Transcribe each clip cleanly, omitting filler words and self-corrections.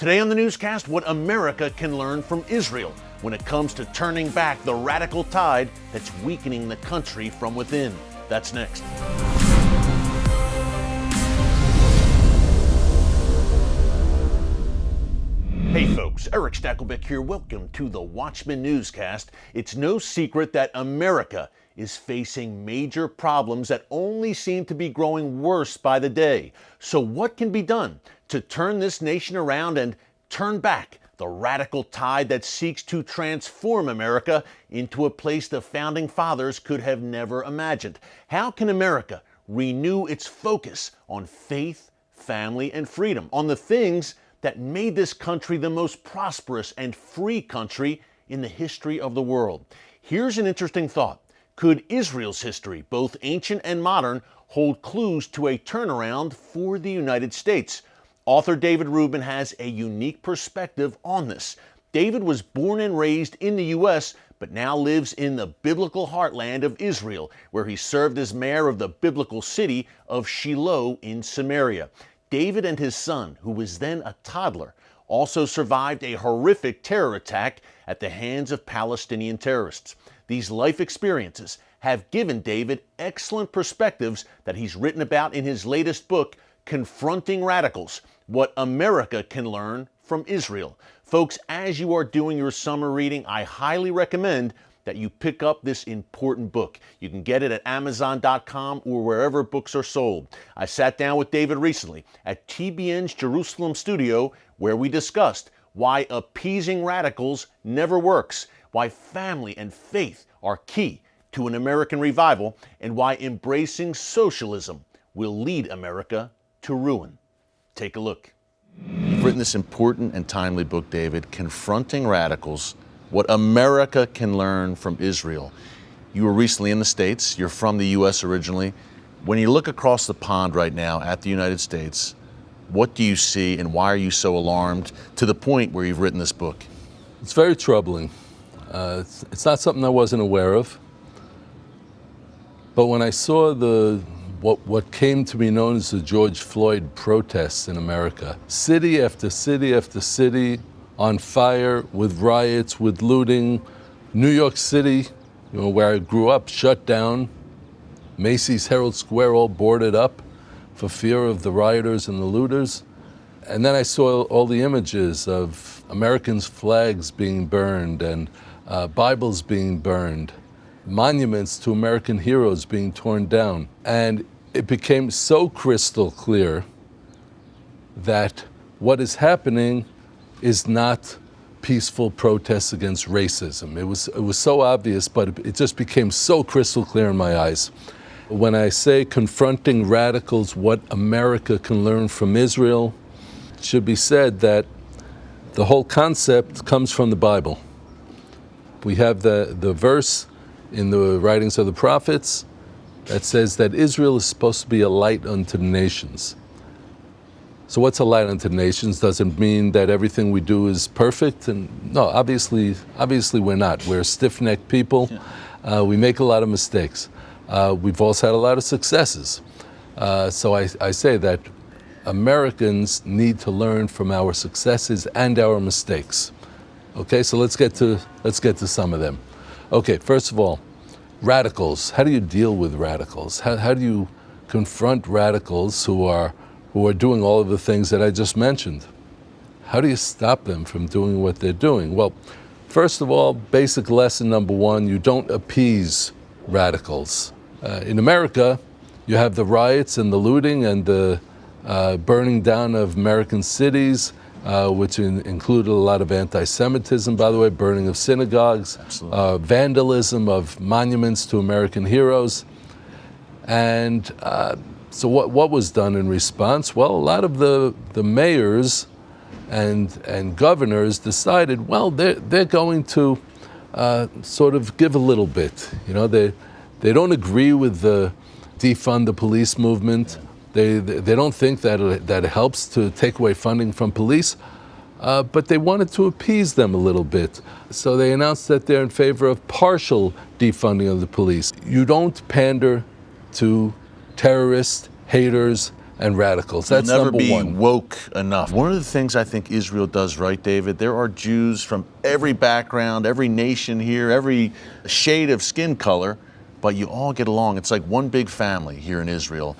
Today on the newscast, what America can learn from Israel when it comes to turning back the radical tide that's weakening the country from within. That's next. Hey folks, Erick Stakelbeck here. Welcome to the Watchman Newscast. It's no secret that America is facing major problems that only seem to be growing worse by the day. So what can be done to turn this nation around and turn back the radical tide that seeks to transform America into a place the founding fathers could have never imagined? How can America renew its focus on faith, family, and freedom, on the things that made this country the most prosperous and free country in the history of the world? Here's an interesting thought. Could Israel's history, both ancient and modern, hold clues to a turnaround for the United States? Author David Rubin has a unique perspective on this. David was born and raised in the U.S., but now lives in the biblical heartland of Israel, where he served as mayor of the biblical city of Shiloh in Samaria. David and his son, who was then a toddler, also survived a horrific terror attack at the hands of Palestinian terrorists. These life experiences have given David excellent perspectives that he's written about in his latest book, Confronting Radicals: What America Can Learn from Israel. Folks, as you are doing your summer reading, I highly recommend that you pick up this important book. You can get it at Amazon.com or wherever books are sold. I sat down with David recently at TBN's Jerusalem studio, where we discussed why appeasing radicals never works, why family and faith are key to an American revival, and why embracing socialism will lead America to ruin. Take a look. You've written this important and timely book, David, Confronting Radicals: What America Can Learn from Israel. You were recently in the States. You're from the U.S. originally. When you look across the pond right now at the United States, what do you see and why are you so alarmed to the point where you've written this book? It's very troubling. It's not something I wasn't aware of. But when I saw what came to be known as the George Floyd protests in America, city after city after city on fire, with riots, with looting, New York City, where I grew up, shut down, Macy's Herald Square all boarded up for fear of the rioters and the looters. And then I saw all the images of Americans' flags being burned and Bibles being burned, monuments to American heroes being torn down. And it became so crystal clear that what is happening is not peaceful protests against racism. It was so obvious, but it just became so crystal clear in my eyes. When I say confronting radicals, what America can learn from Israel, it should be said that the whole concept comes from the Bible. We have the verse in the writings of the prophets that says that Israel is supposed to be a light unto the nations. So what's a light unto the nations? Does it mean that everything we do is perfect? And no, obviously we're not. We're stiff-necked people. Yeah. We make a lot of mistakes. We've also had a lot of successes. So I say that Americans need to learn from our successes and our mistakes. Okay, so let's get to some of them. Okay, first of all, radicals. How do you deal with radicals? How do you confront radicals who are doing all of the things that I just mentioned? How do you stop them from doing what they're doing? Well, first of all, basic lesson number one, you don't appease radicals. In America, you have the riots and the looting and the burning down of American cities, which included a lot of anti-Semitism, by the way, burning of synagogues, vandalism of monuments to American heroes. And so what was done in response? Well, a lot of the mayors and governors decided, well, they're going to sort of give a little bit. They don't agree with the defund the police movement. They don't think that it helps to take away funding from police, but they wanted to appease them a little bit. So they announced that they're in favor of partial defunding of the police. You don't pander to terrorists, haters, and radicals. That's You'll never number be one. woke enough. One of the things I think Israel does right, David, there are Jews from every background, every nation here, every shade of skin color, but you all get along. It's like one big family here in Israel.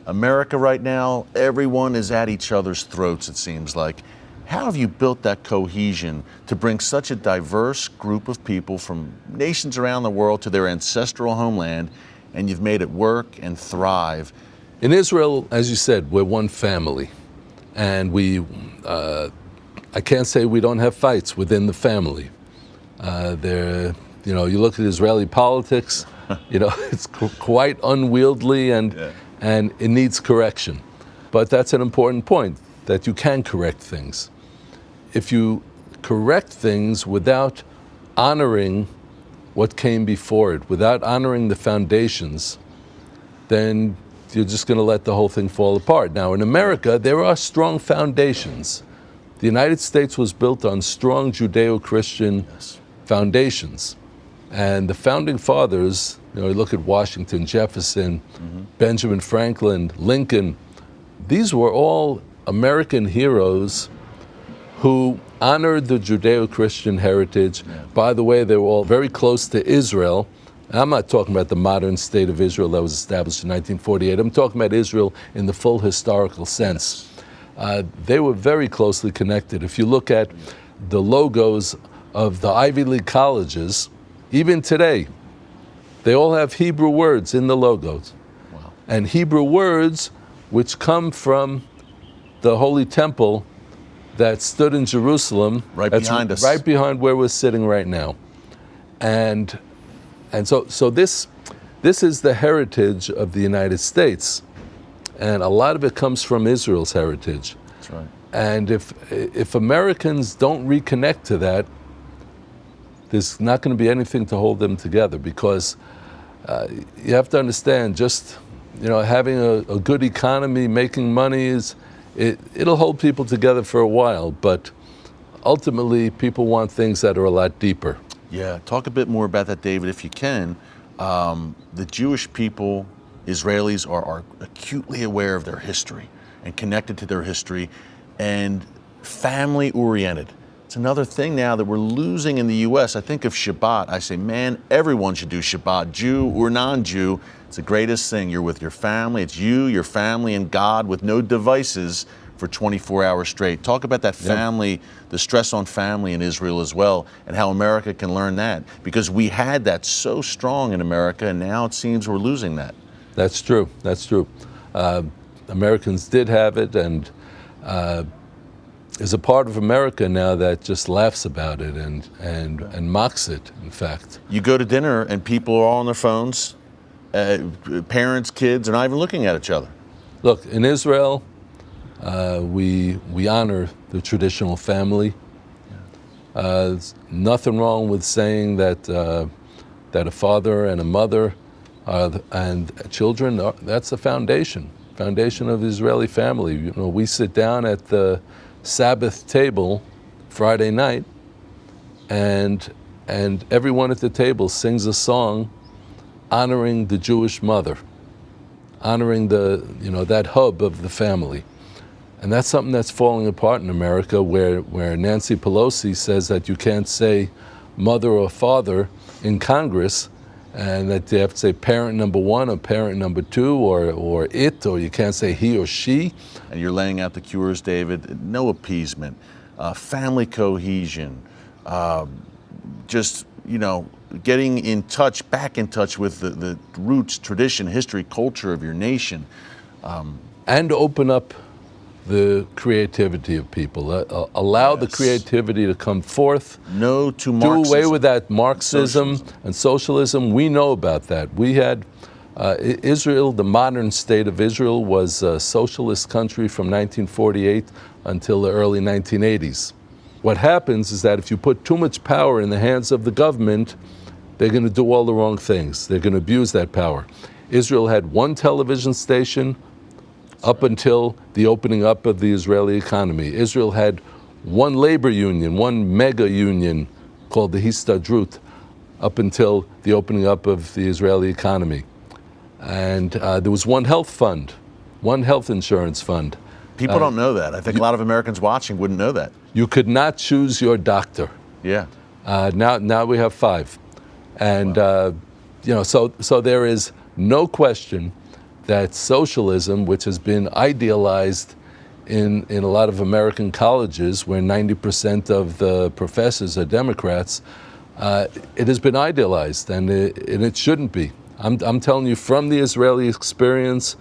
America right now, everyone is at each other's throats, it seems like. How have you built that cohesion to bring such a diverse group of people from nations around the world to their ancestral homeland, and you've made it work and thrive? In Israel, as you said, we're one family, and I can't say we don't have fights within the family. You look at Israeli politics, it's quite unwieldy and it needs correction. But that's an important point, that you can correct things. If you correct things without honoring what came before it, without honoring the foundations, then you're just going to let the whole thing fall apart. Now, in America, there are strong foundations. The United States was built on strong Judeo-Christian foundations. And the founding fathers, you look at Washington, Jefferson, Benjamin Franklin, Lincoln, these were all American heroes who honored the Judeo-Christian heritage. By the way, they were all very close to Israel. I'm not talking about the modern state of Israel that was established in 1948. I'm talking about Israel in the full historical sense. They were very closely connected. If you look at the logos of the Ivy League colleges, even today, they all have Hebrew words in the logos. Wow. And Hebrew words which come from the Holy Temple that stood in Jerusalem. Right behind us. Right behind where we're sitting right now. And so this is the heritage of the United States, and a lot of it comes from Israel's heritage. That's right. And if Americans don't reconnect to that, there's not going to be anything to hold them together, because you have to understand, just having a good economy, making money it'll hold people together for a while, but ultimately people want things that are a lot deeper. Yeah, talk a bit more about that, David, if you can. The Jewish people, Israelis, are acutely aware of their history and connected to their history and family-oriented. It's another thing now that we're losing in the U.S. I think of Shabbat. I say, man, everyone should do Shabbat, Jew or non-Jew. It's the greatest thing. You're with your family. It's you, your family, and God with no devices for 24 hours straight. Talk about that family, the stress on family in Israel as well, and how America can learn that. Because we had that so strong in America, and now it seems we're losing that. That's true. That's true. Americans did have it, and there's a part of America now that just laughs about it and mocks it, in fact. You go to dinner and people are all on their phones. Parents, kids are not even looking at each other. Look, in Israel, we honor the traditional family. There's nothing wrong with saying that a father and a mother and children, that's the foundation of the Israeli family. We sit down at the Sabbath table Friday night, and everyone at the table sings a song honoring the Jewish mother, honoring that hub of the family. And that's something that's falling apart in America, where Nancy Pelosi says that you can't say mother or father in Congress, and that you have to say parent number one or parent number two or it, or you can't say he or she. And you're laying out the cures, David. No appeasement, family cohesion, just, getting back in touch with the roots, tradition, history, culture of your nation. And open up the creativity of people. Allow the creativity to come forth. No to Marxism. Do away with that Marxism and socialism. We know about that. We had Israel, the modern state of Israel, was a socialist country from 1948 until the early 1980s. What happens is that if you put too much power in the hands of the government, they're going to do all the wrong things. They're going to abuse that power. Israel had one television station up until the opening up of the Israeli economy. Israel had one labor union, one mega union called the Histadrut, up until the opening up of the Israeli economy. And there was one health fund one health insurance fund. People don't know that. I think a lot of Americans watching wouldn't know that. You could not choose your doctor. Yeah. Now we have 5. And, so there is no question that socialism, which has been idealized in a lot of American colleges where 90% of the professors are Democrats, it has been idealized, and it shouldn't be. I'm telling you, from the Israeli experience,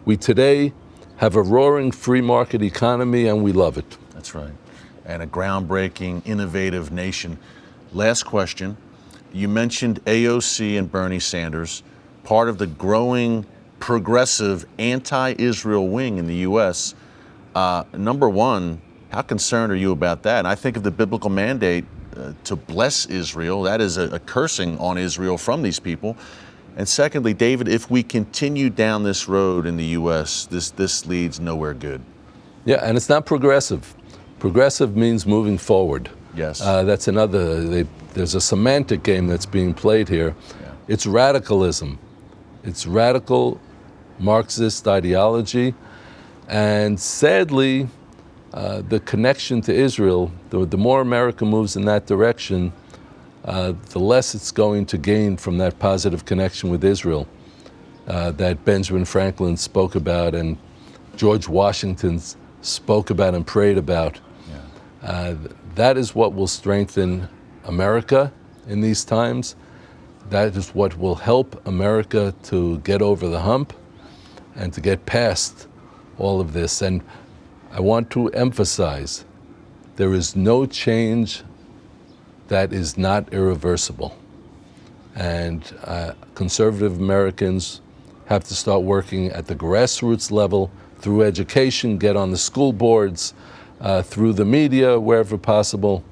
we today have a roaring free market economy, and we love it. That's right. And a groundbreaking, innovative nation. Last question. You mentioned AOC and Bernie Sanders, part of the growing progressive anti-Israel wing in the U.S. Number one, how concerned are you about that? And I think of the biblical mandate to bless Israel. That is a cursing on Israel from these people. And secondly, David, if we continue down this road in the U.S., this leads nowhere good. Yeah, and it's not progressive. Progressive means moving forward. Yes. That's another, there's a semantic game that's being played here. Yeah. It's radicalism. It's radical Marxist ideology. And sadly, the connection to Israel, the more America moves in that direction, the less it's going to gain from that positive connection with Israel that Benjamin Franklin spoke about and George Washington spoke about and prayed about. Yeah. That is what will strengthen America in these times. That is what will help America to get over the hump and to get past all of this. And I want to emphasize, there is no change that is not irreversible. And conservative Americans have to start working at the grassroots level through education, get on the school boards, through the media, wherever possible,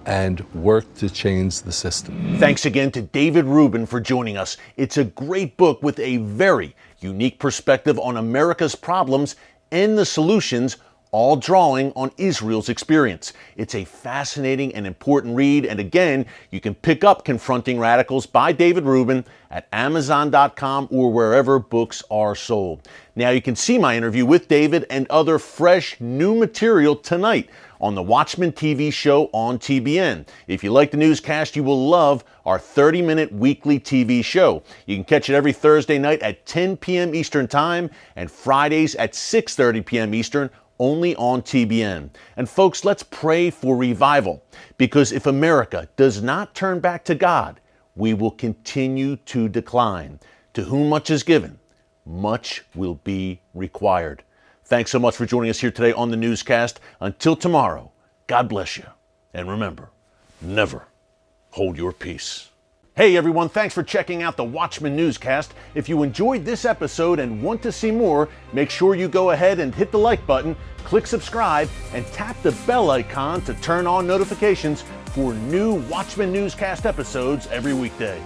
and work to change the system. Thanks again to David Rubin for joining us. It's a great book with a very unique perspective on America's problems and the solutions, all drawing on Israel's experience. It's a fascinating and important read, and again, you can pick up Confronting Radicals by David Rubin at Amazon.com or wherever books are sold. Now you can see my interview with David and other fresh new material tonight on the Watchman TV show on TBN. If you like the newscast, you will love our 30-minute weekly TV show. You can catch it every Thursday night at 10 p.m. Eastern Time and Fridays at 6:30 p.m. Eastern, only on TBN. And folks, let's pray for revival, because if America does not turn back to God, we will continue to decline. To whom much is given, much will be required. Thanks so much for joining us here today on the newscast. Until tomorrow, God bless you. And remember, never hold your peace. Hey everyone, thanks for checking out the Watchman Newscast. If you enjoyed this episode and want to see more, make sure you go ahead and hit the like button, click subscribe, and tap the bell icon to turn on notifications for new Watchman Newscast episodes every weekday.